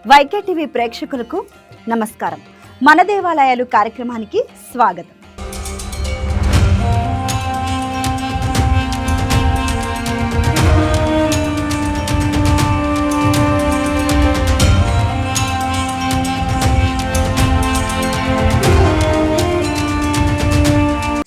YK TV ప్రేక్షకులకు నమస్కారం. మన దేవాలయాలు కార్యక్రమానికి స్వాగతం.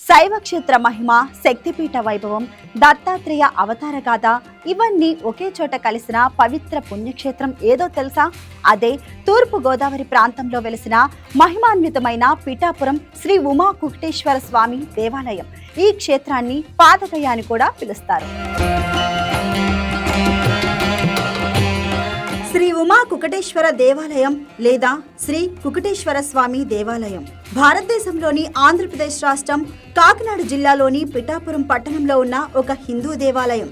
శైవ క్షేత్ర మహిమ, శక్తిపీఠ వైభవం, దత్తాత్రేయ అవతార గాథ ఇవన్నీ ఒకే చోట కలిసిన పవిత్ర పుణ్యక్షేత్రం ఏదో తెలుసా? అదే తూర్పు గోదావరి ప్రాంతంలో వెలిసిన మహిమాన్వితమైన పిఠాపురం శ్రీ ఉమా కుకుటేశ్వర స్వామి దేవాలయం. ఈ క్షేత్రాన్ని పాదగయ అని కూడా పిలుస్తారు. శ్రీ ఉమా కుకుటేశ్వర దేవాలయం లేదా శ్రీ కుకుటేశ్వర స్వామి దేవాలయం భారతదేశంలోని ఆంధ్రప్రదేశ్ రాష్ట్రం కాకినాడ జిల్లాలోని పిఠాపురం పట్టణంలో ఉన్న ఒక హిందూ దేవాలయం.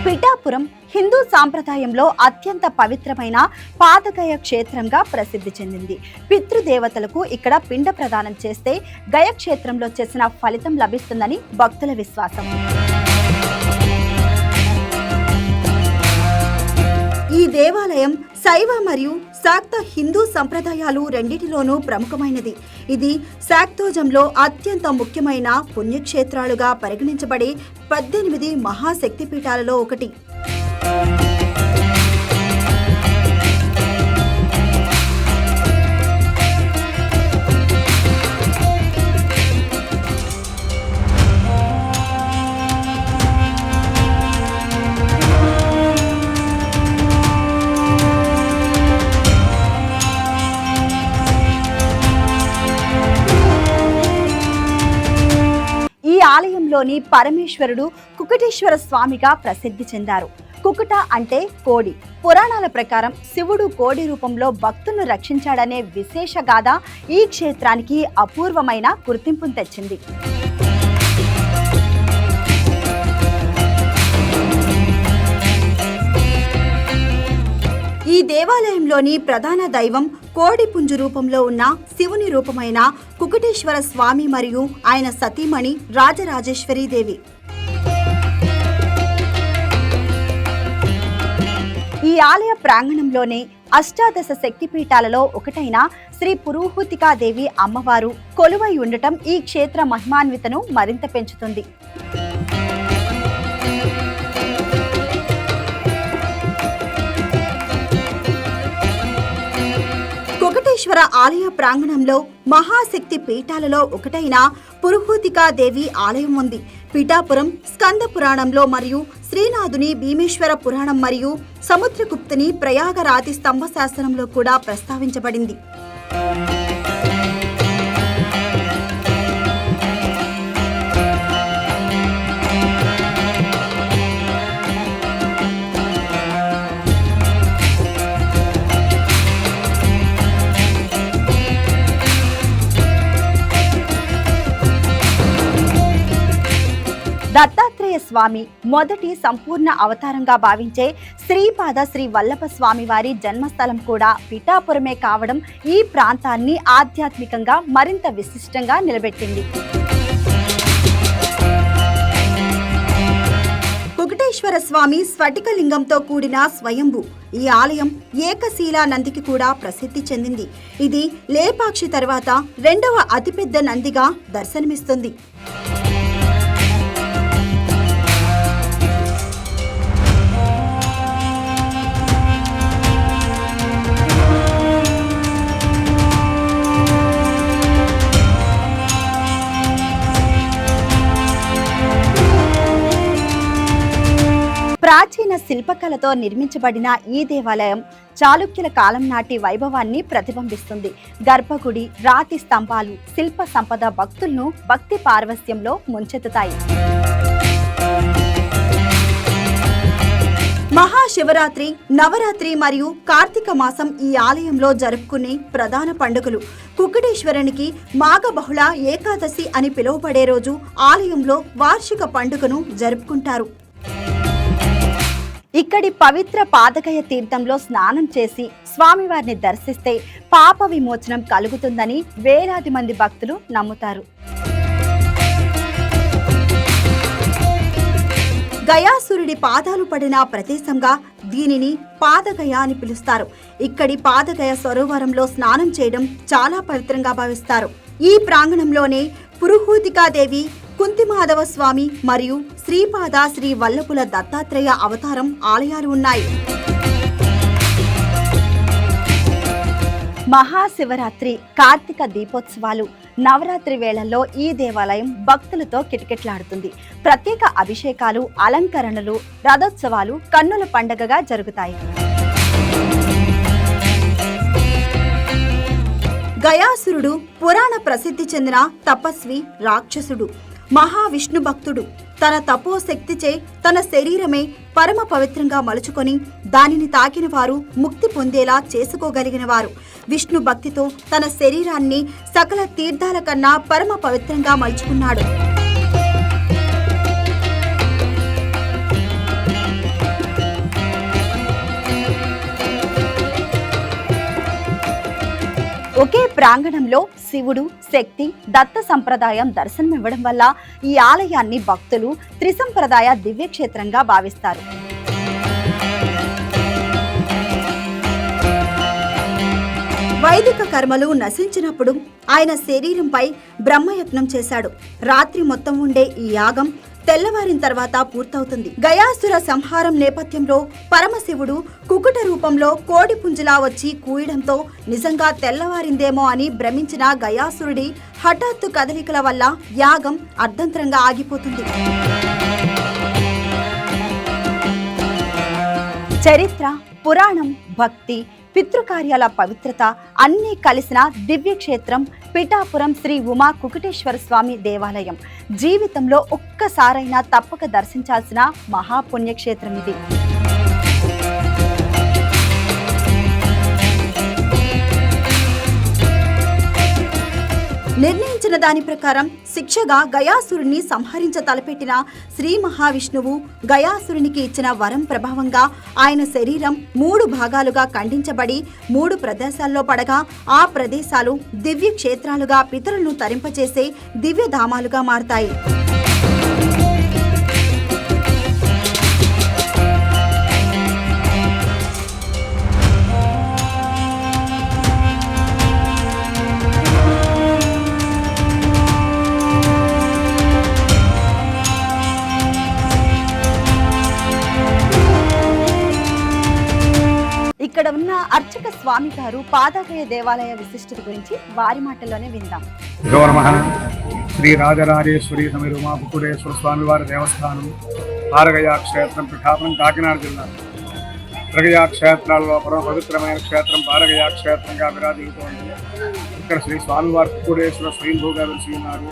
పిఠాపురం హిందూ సాంప్రదాయంలో అత్యంత పవిత్రమైన పాదగయ క్షేత్రంగా ప్రసిద్ధి చెందింది. పితృదేవతలకు ఇక్కడ పిండ ప్రదానం చేస్తే గయ క్షేత్రంలో చేసిన ఫలితం లభిస్తుందని భక్తుల విశ్వాసం. ఈ దేవాలయం శైవ మరియు శాక్త హిందూ సంప్రదాయాలు రెండింటిలోనూ ప్రముఖమైనది. ఇది శాక్తోజంలో అత్యంత ముఖ్యమైన పుణ్యక్షేత్రాలుగా పరిగణించబడే 18 మహాశక్తిపీఠాలలో ఒకటి. ఈ ఆలయంలోని పరమేశ్వరుడు కుకుటేశ్వర స్వామిగా ప్రసిద్ధి చెందారు. కుకుట అంటే కోడి. పురాణాల ప్రకారం శివుడు కోడి రూపంలో భక్తులను రక్షించాడనే విశేష గాథ ఈ క్షేత్రానికి అపూర్వమైన గుర్తింపును తెచ్చింది. ఈ దేవాలయంలోని ప్రధాన దైవం కోడి పుంజు రూపంలో ఉన్న శివుని రూపమైన కుకుటేశ్వర స్వామి మరియు ఆయన సతీమణి రాజరాజేశ్వరీ దేవి. ఈ ఆలయ ప్రాంగణంలోనే అష్టాదశ శక్తిపీఠాలలో ఒకటైన శ్రీ పురుహూతికాదేవి అమ్మవారు కొలువై ఉండటం ఈ క్షేత్ర మహిమాన్వితను మరింత పెంచుతుంది. కుకుటేశ్వర ఆలయ ప్రాంగణంలో మహాశక్తి పీఠాలలో ఒకటైన పురుహూతికాదేవి ఆలయం ఉంది. పిఠాపురం స్కంద పురాణంలో మరియు శ్రీనాథుని భీమేశ్వర పురాణం మరియు సముద్రగుప్తుని ప్రయాగరాతి స్తంభ శాసనంలో కూడా ప్రస్తావించబడింది. దత్తాత్రేయ స్వామి మొదటి సంపూర్ణ అవతారంగా భావించే శ్రీపాద శ్రీ వల్లభ స్వామి వారి జన్మస్థలం కూడా పిఠాపురమే కావడం ఈ ప్రాంతాన్ని ఆధ్యాత్మికంగా మరింత విశిష్టంగా నిలబెట్టింది. కుకుటేశ్వర స్వామి స్ఫటికలింగంతో కూడిన స్వయంభు. ఈ ఆలయం ఏకశీలా నందికి కూడా ప్రసిద్ధి చెందింది. ఇది లేపాక్షి తర్వాత 2వ అతిపెద్ద నందిగా దర్శనమిస్తుంది. ప్రాచీన శిల్పకళతో నిర్మించబడిన ఈ దేవాలయం చాళుక్యుల కాలం నాటి వైభవాన్ని ప్రతిబింబిస్తుంది. గర్భగుడి, రాతి స్తంభాలు, శిల్ప సంపద భక్తులను భక్తి పారవస్యంలో ముంచెత్తుతాయి. మహాశివరాత్రి, నవరాత్రి మరియు కార్తీక మాసం ఈ ఆలయంలో జరుపుకునే ప్రధాన పండుగలు. కుకుటేశ్వరునికి మాఘ బహుళ ఏకాదశి అని పిలువబడే రోజు ఆలయంలో వార్షిక పండుగను జరుపుకుంటారు. ఇక్కడి పవిత్ర పాదగయ తీర్థంలో స్నానం చేసి స్వామివారిని దర్శిస్తే పాప విమోచనం కలుగుతుందని వేలాది మంది భక్తులు నమ్ముతారు. గయాసురుడి పాదాలు పడిన ప్రదేశంగా దీనిని పాదగయ అని పిలుస్తారు. ఇక్కడి పాదగయ సరోవరంలో స్నానం చేయడం చాలా పవిత్రంగా భావిస్తారు. ఈ ప్రాంగణంలోనే పురుహూతికాదేవి, కుంతిమాధవ స్వామి మరియు శ్రీపాద శ్రీ వల్లపుల దత్తాత్రేయ అవతారం ఆలయాలు ఉన్నాయి. మహాశివరాత్రి, కార్తీక దీపోత్సవాలు, నవరాత్రి వేళల్లో ఈ దేవాలయం భక్తులతో కిటకిటలాడుతుంది. ప్రత్యేక అభిషేకాలు, అలంకరణలు, రథోత్సవాలు కన్నుల పండగగా జరుగుతాయి. గయాసురుడు పురాణ ప్రసిద్ధి చెందిన తపస్వి, రాక్షసుడు, మహావిష్ణు భక్తుడు. తన తపోశక్తిచే తన శరీరమే పరమ పవిత్రంగా మలుచుకొని దానిని తాకిన వారు ముక్తి పొందేలా చేసుకోగలిగిన వారు. విష్ణు భక్తితో తన శరీరాన్ని సకల తీర్థాల కన్నా పరమ పవిత్రంగా మలుచుకున్నాడు. ఒకే ప్రాంగణంలో శివుడు, శక్తి, దత్త సంప్రదాయం దర్శనమివ్వడం వల్ల ఈ ఆలయాన్ని భక్తులు త్రిసంప్రదాయ దివ్యక్షేత్రంగా భావిస్తారు. వైదిక కర్మలు నశించినప్పుడు ఆయన శరీరంపై బ్రహ్మయజ్ఞం చేశాడు. రాత్రి మొత్తం ఉండే ఈ యాగం తెల్లవారిన తర్వాత పూర్తవుతుంది. గయాసుర సంహారం నేపథ్యంలో పరమశివుడు కుకుట రూపంలో కోడి పుంజులా వచ్చి కూయడంతో నిజంగా తెల్లవారిందేమో అని భ్రమించిన గయాసురుడి హఠాత్తు కదలికల వల్ల యాగం అర్ధంతరంగా ఆగిపోతుంది. చరిత్ర, పురాణం, భక్తి, పితృకార్యాల పవిత్రత అన్నీ కలిసిన దివ్యక్షేత్రం పిఠాపురం శ్రీ ఉమా కుకుటేశ్వర స్వామి దేవాలయం. జీవితంలో ఒక్కసారైనా తప్పక దర్శించాల్సిన మహాపుణ్యక్షేత్రం ఇది. నిర్ణయించిన దాని ప్రకారం శిక్షగా గయాసురుణ్ణి సంహరించ తలపెట్టిన శ్రీ మహావిష్ణువు గయాసురునికి ఇచ్చిన వరం ప్రభావంగా ఆయన శరీరం 3 భాగాలుగా ఖండించబడి 3 ప్రదేశాల్లో పడగా ఆ ప్రదేశాలు దివ్య క్షేత్రాలుగా పితరులను తరింపచేసే దివ్యధామాలుగా మారతాయి. ఇక్కడ ఉన్న అర్చక స్వామి గారు పాదగయ దేవాలయ విశిష్టత గురించి వారి మాటల్లోనే విందాం. శ్రీ రాజరాజేశ్వరి సమేత ఉమా కుకుటేశ్వర స్వామి వారి దేవస్థానం పాదగయ క్షేత్రం, పిఠాపురం, కాకినాడ జిల్లా. త్రిగయ క్షేత్రాల్లో పరమ పవిత్రమైన క్షేత్రం పాదగయ క్షేత్రంగా విరాజిల్లుతోంది. ఇక్కడ శ్రీ స్వామివారి కుకుటేశ్వర స్వయంభూగా వెలిసి ఉన్నారు.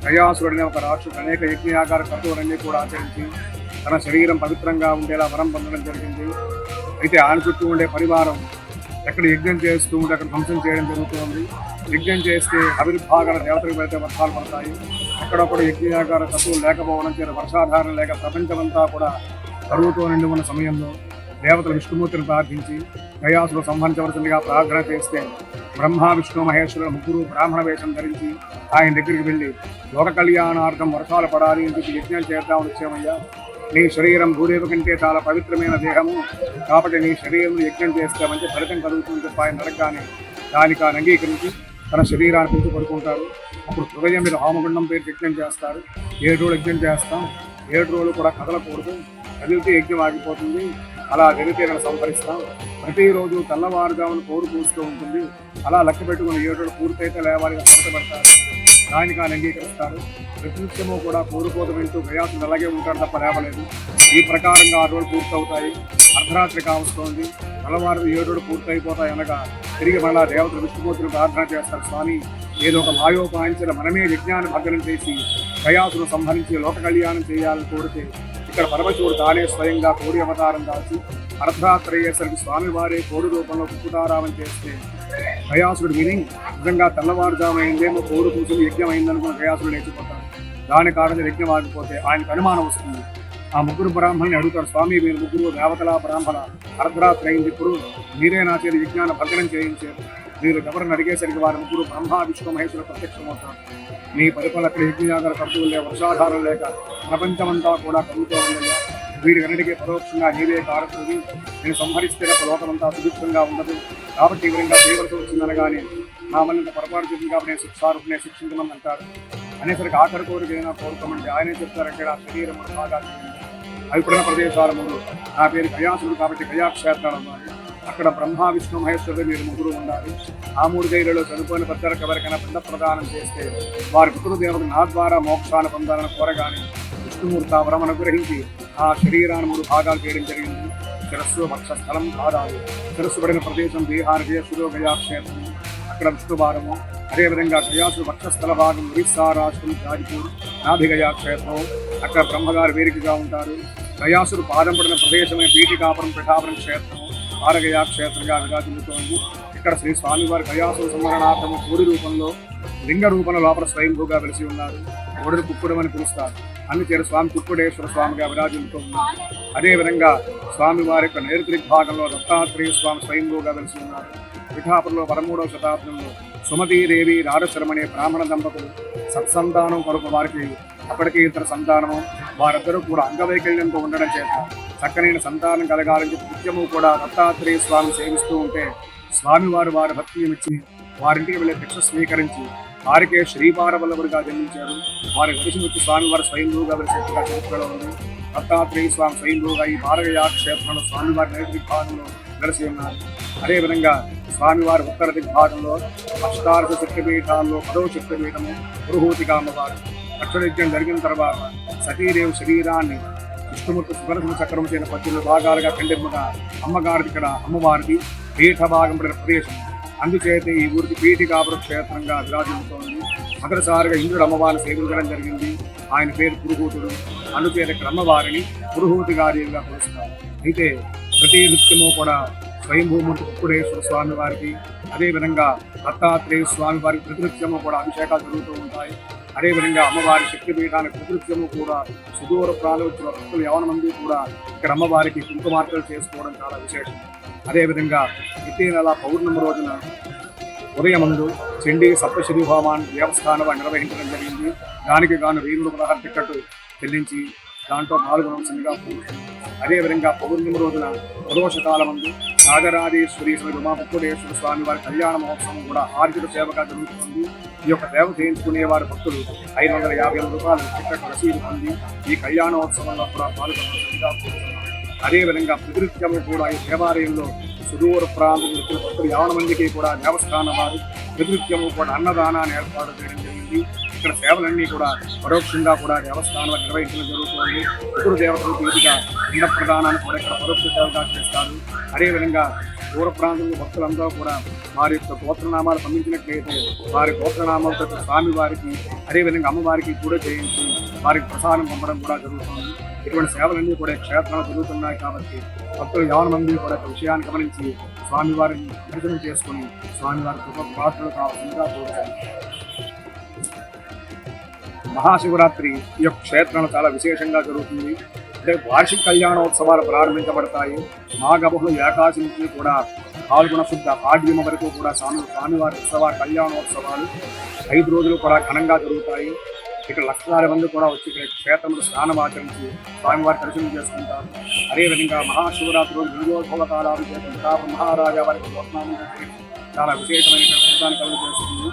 గయాసురుడనే ఒక రాక్షసుడు అనేక యజ్ఞయాగార క్రతువులన్నీ కూడా ఆచరించి తన శరీరం పవిత్రంగా ఉండేలా వరం పొందడం జరిగింది. అయితే ఆయన చుట్టూ ఉండే పరివారం ఎక్కడ యజ్ఞం చేస్తూ ఉంటే అక్కడ ధ్వంసం చేయడం జరుగుతుంది. యజ్ఞం చేస్తే అవిర్భాగాల దేవతలకు పెడితే వర్షాలు పడతాయి. అక్కడొక్కడ యజ్ఞయాగార తత్వం లేకపోవడం చేత వర్షాధారం లేక ప్రపంచమంతా కూడా కరువుతో నిండి ఉన్న సమయంలో దేవతలు విష్ణుమూర్తిని ప్రార్థించి గయాసులు సంహరించవలసిందిగా ప్రార్థన చేస్తే బ్రహ్మ, విష్ణు, మహేశ్వరుడు ముగ్గురు బ్రాహ్మణ వేషం ధరించి ఆయన దగ్గరికి వెళ్ళి లోక కళ్యాణార్థం వర్షాలు పడాలి అని చెప్పి యజ్ఞం చేద్దామని వచ్చామయ్యా. నీ శరీరం భూదేవి కంటే చాలా పవిత్రమైన దేహము కాబట్టి నీ శరీరం యజ్ఞం చేస్తే మంచి ఫలితం కలుగుతుంది చెప్పి ఆయన నడగానే దానికి ఆయన అంగీకరించి తన శరీరాన్ని పెంచి పడుకుంటారు. అప్పుడు హృదయం మీద హోమగుండం పేరు యజ్ఞం చేస్తారు. 7 రోజులు యజ్ఞం చేస్తాం, 7 రోజులు కూడా కదలకూడదు, కదిలితే యజ్ఞం ఆగిపోతుంది, అలా జరిగితే నేను సంహరిస్తాం. ప్రతిరోజు తెల్లవారుజామున కోరు పూస్తూ ఉంటుంది, అలా లెక్క పెట్టుకుని 7 రోజులు పూర్తయితే లేవాలిగా సమతపడతారు. దానికి ఆయన అంగీకరిస్తారు. ప్రతినిత్యము కూడా కోరుకోత వింటూ గయాసుడు అలాగే ఉంటాడు తప్ప లేవలేదు. ఈ ప్రకారంగా 6 రోజులు పూర్తవుతాయి. అర్ధరాత్రి కావస్తోంది. తెల్లవారు 7 రోజులు పూర్తయిపోతాయి అనగా తిరిగి మళ్ళా దేవతలు విష్ణుమూర్తిని ప్రార్థన చేస్తారు. స్వామి, ఏదో ఒక మాయోపాయించిన మనమే యజ్ఞాన్ని భగ్నం చేసి గయాసును సంహరించి లోక కళ్యాణం చేయాలని కోరితే ఇక్కడ పరమశివుడు తానే స్వయంగా కోడి అవతారం దాచి అర్ధరాత్రి అయ్యేసరికి స్వామివారే కోడి రూపంలో కుక్కుతారామని చేస్తే గయాసుడు విని నిజంగా తెల్లవారుజామైందేమో కోరు కూర్చుని యజ్ఞం అయిందనుకున్న గయాసుడు లేచిపోతాడు. దాని కారణంగా యజ్ఞం ఆగిపోతే ఆయనకు అనుమానం వస్తుంది. ఆ ముగ్గురు బ్రాహ్మణుని అడుగుతారు, స్వామి మీరు ముగ్గురు దేవతల బ్రాహ్మణ, అర్ధరాత్రి అయింది, ఇప్పుడు మీరే నా చేతి విజ్ఞాన భగ్నం చేయించారు. మీరు ఎవరిని అడిగేసరికి వారి ముగ్గురు బ్రహ్మ విష్ణు మహేశ్వరులు ప్రత్యక్షమవుతారు. మీ పరిపాలన యజ్ఞయాగాల ఖర్చులు లేక వర్షాధారం లేక ప్రపంచమంతా కూడా కలుగుతూ ఉందయ్యా. వీడి వెనడికి పరోక్షంగా నీవే కారకుడివి. నేను సంహరిస్తే లోకమంతా సుభిక్షంగా ఉండదు, కాబట్టి ఈ విధంగా చేయవలసి వచ్చిందనగానే నా మళ్ళీ పొరపాటు చేసింది కాబట్టి నేను శిక్షారూపనే శిక్షించమని అంటాడు. అనేసరికి ఆఖరి కోరిక ఏదైనా కోరుకోమంటే ఆయనే చెప్తారంటే నా శరీరం బాగా అవి పుడిన ప్రదేశాల ముందు నా పేరు కయాసుడు కాబట్టి కయాక్షేత్రాలు అన్నారు. అక్కడ బ్రహ్మ విష్ణు మహేశ్వరుడు మీరు ముగ్గురు ఉండాలి. ఆ 3 గైలలో చనిపోయిన పెద్దలకు ఎవరికైనా పిండ ప్రదానం చేస్తే వారి పితృదేవుడు నా ద్వారా మోక్షాన్ని పొందాలని కోరగానే విష్ణుమూర్తి ఆ వరం అనుగ్రహించి ఆ శరీరాన్ని 3 భాగాలు చేయడం జరిగింది. శిరస్సు వక్ష స్థలం పాదాలు. శిరస్సు పడిన ప్రదేశం బీహార్ గయసుడు గయాక్షేత్రం, అక్కడ విష్ణువారము. అదేవిధంగా గయాసు వక్షస్థల భాగం ఒరిస్సా రాష్ట్రం జాజిపూర్ నాభిగయాక్షేత్రం, అక్కడ బ్రహ్మగారు వేదికగా ఉంటారు. గయాసుడు పాదం పడిన ప్రదేశమే పీఠికాపురం పిఠాపురం క్షేత్రం ఆరగయా క్షేత్రంగా విరాజిల్లుతోంది. ఇక్కడ శ్రీ స్వామివారి గయాసుల సంహరణార్థము కోడి రూపంలో లింగ రూపంలో లోపల స్వయంభూగా వెలిసి ఉన్నారు. కోడిని కుక్కుడు అని పిలుస్తారు. అందుచేత స్వామి కుక్కుడేశ్వర స్వామిగా విరాజిల్లుతూ ఉన్నారు. అదేవిధంగా స్వామివారి యొక్క నైరుతి భాగంలో దత్తాత్రేయ స్వామి స్వయంభూగా వెలిసి ఉన్నారు. పిఠాపురంలో 13వ శతాబ్దంలో సుమతీదేవి రాజశరమనే బ్రాహ్మణ దంపతులు సత్సంతానం కొరకు వారికి అప్పటికే ఇతర సంతానము వారిద్దరూ కూడా అంగవైకల్యంతో ఉండడం చేత చక్కనైన సంతానం కలగాలని నిత్యము కూడా దత్తాత్రేయ స్వామి సేవిస్తూ ఉంటే స్వామివారు వారి భక్తినిచ్చి వారింటికి వెళ్ళే భిక్ష స్వీకరించి వారికే శ్రీపారవల్లభుడిగా జన్మించారు. వారి దర్శనం వచ్చి స్వామివారి స్వయంభూగా వెలిసేట్టుగా చరిత్రలో ఉంది. దత్తాత్రేయ స్వామి స్వయంభూగా ఈ భారగయా క్షేత్రంలో స్వామివారి నైరుతి భాగంలో వెలిసి ఉన్నారు. అదేవిధంగా స్వామివారి ఉత్తర దిగ్భాగంలో అష్టాదశ శక్తిపీఠాల్లో 10వ శక్తిపీఠము పురుహూతిగా అమ్మవారు. అక్షరయజ్ఞం జరిగిన తర్వాత సతీదేవి శరీరాన్ని విష్ణుమూర్తి సుదర్శన చక్రం చేసిన 18 భాగాలుగా ఖండింపగా అమ్మగారిది ఇక్కడ అమ్మవారిది పీఠ భాగం పడిన ప్రదేశం. అందుచేత ఈ ఊరికి పీఠికాపుర క్షేత్రంగా విరాజిల్లుతోంది. మొదటిసారిగా ఇంద్రుడు అమ్మవారిని సేవించడం జరిగింది. ఆయన పేరు పురుహూతుడు. అందుచేత ఇక్కడ అమ్మవారిని పురుహూతి గారిగా కొలుస్తారు. అయితే ప్రతి నృత్యము కూడా స్వయంభూమూర్తి కుక్కుడేశ్వర స్వామి వారికి, అదేవిధంగా దత్తాత్రేయ స్వామి వారికి ప్రతినృత్యము కూడా అభిషేకాలు జరుగుతూ ఉంటాయి. అదేవిధంగా అమ్మవారి శక్తిపీఠానికి ప్రతినృత్యము కూడా సుదూర ప్రాంతంలో భక్తులు 50 మంది కూడా ఇక్కడ అమ్మవారికి కుంకుమార్చనలు చేసుకోవడం చాలా విశేషం. అదేవిధంగా ప్రతి నెల పౌర్ణమి రోజున ఉదయమందు చండీ సప్తశరీ హోమాన్ని దేవస్థానంలో నిర్వహించడం జరిగింది. దానికి గాను 1000 రూపాయల టికెట్ చెల్లించి దాంట్లో పాల్గొనవలసిందిగా కోరుతున్నాను. అదేవిధంగా పౌర్ణమి రోజున ప్రదోషకాల ముందు రాజరాజేశ్వరి శ్రీ ఉమాపుక్కుడేశ్వర స్వామి వారి కళ్యాణ మహోత్సవం కూడా ఆర్జిత సేవగా జరుగుతుంది. ఈ యొక్క సేవ చేయించుకునే వారి భక్తులు 550 రూపాయల టికెట్ రసీదు పొంది ఈ కళ్యాణోత్సవంలో కూడా పాల్గొనవలసిందిగా కోరుతున్నాను. అదేవిధంగా ప్రతినిత్యము కూడా ఈ దేవాలయంలో సుదూర ప్రాంతం భక్తులు 50 మందికి కూడా దేవస్థానం వారు ప్రతినిత్యము కూడా అన్నదానాన్ని ఏర్పాటు చేయడం జరిగింది. ఇక్కడ సేవలన్నీ కూడా పరోక్షంగా కూడా దేవస్థానంలో నిర్వహించడం జరుగుతుంది. పితృ దేవతలు తీరిగా పిండ ప్రదానాన్ని కూడా ఇక్కడ పరోక్ష సేవగా చేస్తారు. అదేవిధంగా దూర ప్రాంతంలో భక్తులందరూ కూడా వారి యొక్క గోత్రనామాలు పంపించినట్లయితే వారి గోత్రనామాలతో స్వామి వారికి అదేవిధంగా అమ్మవారికి కూడా చేయించి వారికి ప్రసాదం పంపడం కూడా జరుగుతుంది. ఇటువంటి సేవలన్నీ కూడా క్షేత్రాలు జరుగుతున్నాయి కాబట్టి భక్తులు 50 మంది కూడా విషయాన్ని గమనించి స్వామివారిని దర్శనం చేసుకుని స్వామివారి కృప పాత్రలు కావాల్సిందిగా కోరుతారు. మహాశివరాత్రి ఈ యొక్క క్షేత్రంలో చాలా విశేషంగా జరుగుతుంది. అంటే వార్షిక కళ్యాణోత్సవాలు ప్రారంభించబడతాయి. మాఘబహుళ ఏకాదశి నుంచి కూడా పాల్గొన శుద్ధ పాడ్యమ వరకు కూడా స్వామివారి ఉత్సవ కళ్యాణోత్సవాలు 5 రోజులు కూడా ఘనంగా జరుగుతాయి. ఇక్కడ లక్షలాది మంది కూడా వచ్చి ఇక్కడ క్షేత్రంలో స్నానం ఆచరించి స్వామివారి దర్శనం చేసుకుంటారు. అదేవిధంగా మహాశివరాత్రి రోజు విజయోత్సవ కాలాలు మహారాజా వారికి చాలా విశేషమైన అద్భుతాన్ని కలుగజేస్తుంది.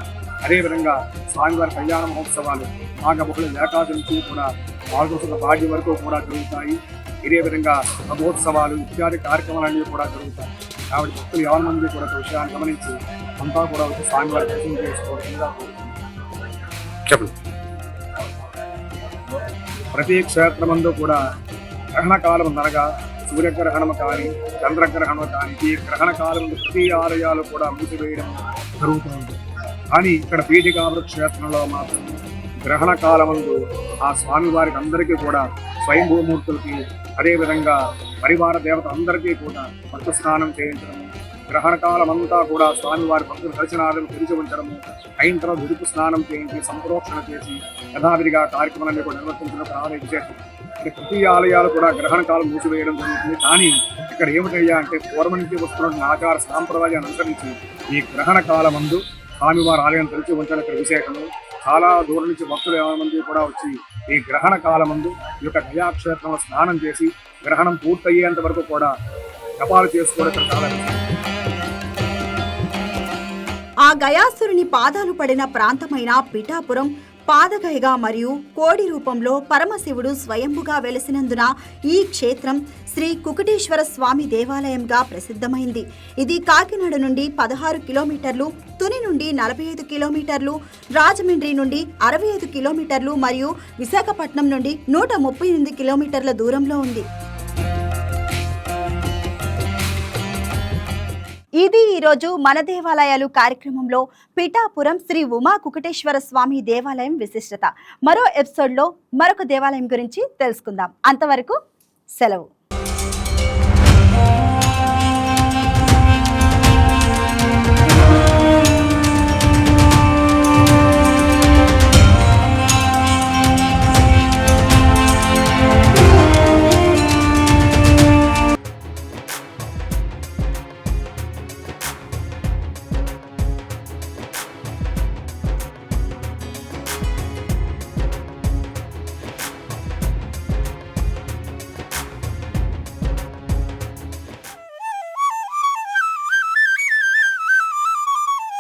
అదేవిధంగా స్వామివారి కళ్యాణ మహోత్సవాలు మాఘబహుళ ఏకాదశి నుంచి కూడా పాల్గొన పాడ్యం వరకు కూడా జరుగుతాయి. ఇదే విధంగా మహోత్సవాలు ఇత్యాది కార్యక్రమాలన్నీ కూడా జరుగుతాయి. కాబట్టి భక్తులు 50 మంది కూడా విషయాన్ని గమనించి అంతా కూడా వచ్చి స్వామివారి దర్శనం చేసుకోవడం. చెప్పండి. ప్రతి క్షేత్రమందు కూడా గ్రహణకాలం అనగా సూర్యగ్రహణము కానీ చంద్రగ్రహణము కానీ ఈ గ్రహణ కాలం ప్రతి ఆలయాలు కూడా మూసివేయడం జరుగుతుంది. కానీ ఇక్కడ పీఠికాపుర క్షేత్రంలో మాత్రం గ్రహణ కాలమందు ఆ స్వామివారికి అందరికీ కూడా స్వయంభూమూర్తులకి అదేవిధంగా పరివార దేవత అందరికీ కూడా భక్త స్నానం చేయించడము, గ్రహణ కాలం అంతా కూడా స్వామివారి భక్తుల దర్శనాలను తెరిచి ఉంచడము, అయిన తర్వాత విడుపు స్నానం చేయించి సంప్రోక్షణ చేసి యథావిధిగా కార్యక్రమాన్ని కూడా నిర్వర్తించడం చాలా విశేషం. ప్రతి ఆలయాలు కూడా గ్రహణ కాలం మూసివేయడం జరుగుతుంది. కానీ ఇక్కడ ఏమిటయ్యా అంటే పూర్వం నుంచి వస్తున్న ఆచార సాంప్రదాయాన్ని అనుసరించి ఈ గ్రహణ కాలమందు స్వామివారి ఆలయం తెరిచి ఉంచడం ఇక్కడ విశేషము. చాలా దూరం నుంచి భక్తులు మంది కూడా వచ్చి ఈ గ్రహణ కాలమందు ఈ యొక్క గయాక్షేత్రంలో స్నానం చేసి గ్రహణం పూర్తయ్యేంత వరకు కూడా జపాలు చేసుకోవడం ఇక్కడ చాలా విశేషం. ఆ గయాసురుని పాదాలు పడిన ప్రాంతమైన పిఠాపురం పాదగయగా మరియు కోడి రూపంలో పరమశివుడు స్వయంభుగా వెలిసినందున ఈ క్షేత్రం శ్రీ కుకుటేశ్వర స్వామి దేవాలయంగా ప్రసిద్ధమైంది. ఇది కాకినాడ నుండి 16 కిలోమీటర్లు, తుని నుండి 45 కిలోమీటర్లు, రాజమండ్రి నుండి 65 కిలోమీటర్లు మరియు విశాఖపట్నం నుండి 138 కిలోమీటర్ల దూరంలో ఉంది. ఇది ఈరోజు మన దేవాలయాలు కార్యక్రమంలో పిఠాపురం శ్రీ ఉమా కుకుటేశ్వర స్వామి దేవాలయం విశిష్టత. మరో ఎపిసోడ్లో మరొక దేవాలయం గురించి తెలుసుకుందాం. అంతవరకు సెలవు.